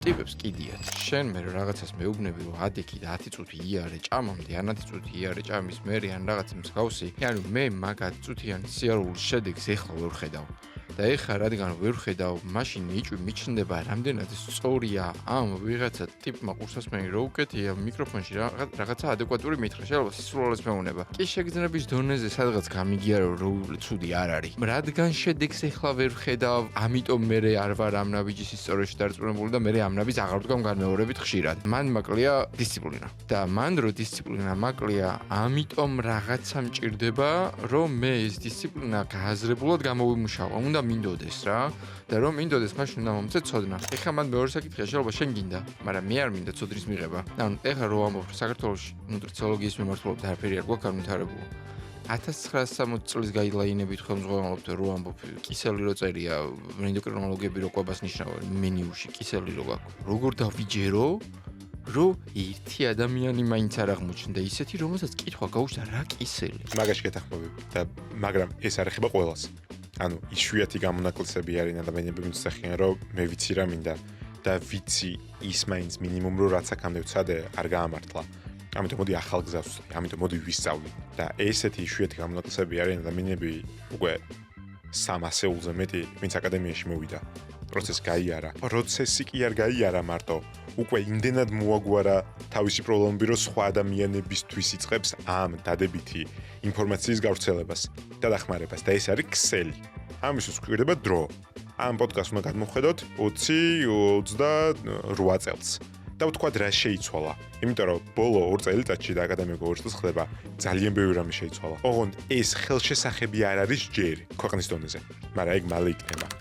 ტიპებს კიდიათ. შენ მე რაღაცას მეუბნები, რომ ადექი და 10 წუთი იარე ჭამამდე, ან 10 წუთი იარე ჭამის მერე ან რაღაც მსგავსი. ანუ მე მაგ 10 წუთიან სიარულის შედეგს ეხლა ვერ ხედავ. და ეხლა რადგან ვერ ხედავ, მაშინ ნიჭვი მიჩნდება რამდენად სწორია ამ ვიღაცა ტიპმა ყურსასმენი რო უკეთია მიკროფონში რაღაცა ადეკვატური მითხრა. შეიძლება სისულელეს მეუნება. კი შეგრძნების დონეზე სადღაც გამიგია რომ ცუდი არ არის. რადგან შედეგს ეხლა ვერ ხედავ, ამიტომ მე არ ვარ ამ ნაბიჯის ისტორიაში დარწმუნებული და მე ამ ნაბიჯს აღარ ვდგამ განმეორებით ხშირად. მან მაკლია დისციპლინა. და მან რო დისციპლინა მაკლია, ამიტომ რაღაცა მჭირდება, რომ მე ეს დისციპლინა გააზრებულად გამოვიმუშავა. უნდა მინდოდეს რა და რომ მინდოდეს მაშინ უნდა მომწე ცოდნა. ეხლა მან მეორე საკითხია, შეიძლება შენ გინდა, მაგრამ მე არ მინდა ცოდნის მიღება. ანუ ეხლა რო ამბობ საქართველოში ნუტრიციოლოგიის მიმართულებით არაფერი არ გვაქვს განვითარებული. 1960 წლის გაიდლაინებით ხელმძღვანელობთ რო ამბობ კისელი რო წერია ენდოკრინოლოგები რო კვებას ნიშნავენ მენიუში კისელი რო გაქვს. როგორ დავიჯერო რომ ერთი ადამიანი მაინც არ აღმოჩნდა ისეთი რომელსაც კითხვა გაუჩნდა რა კისელი. მაგაში გეთახმები და მაგრამ ეს არ ეხება ყველას. ანუ იშვიათი გამონაკლისები არიან ადამიანები მისახიან რომ მე ვიცი რა მინდა და ვიცი ის მაინც მინიმუმ რო რაც აქამდე ვცადე არ გაამართლა. ამიტომ მოდი ახალ გზას ვსწავლი, ამიტომ მოდი ვისწავლი და ესეთი იშვიათი გამონაკლისები არიან ადამიანები უკვე 300-ზე მეტი ვინც აკადემიაში მოვიდა. პროცესი გაიარა. პროცესი კი არ გაიარა მარტო. უკვე იმდენად მოაგვარა თავისი პრობლემები, რომ სხვა ადამიანებისთვის იწყებს ამ დადებითი ინფორმაციის გავრცელებას და დახმარებას და ეს არის ქსელი. ამისთვის გვჭირდება დრო. ამ პოდკასტს უნდა გადმოვხედოთ 20-28 წელს. და ვთქვათ რა შეიცვალა. იმიტომ რომ ბოლო 2 წელიწადში და აკადემიკურ ორწელს ხდება ძალიან ბევრი რამე შეიცვალა. ოღონდ ეს ხელშესახები არ არის ჯერ ქვეყნის დონეზე, მაგრამ ეგ მალე იქნება.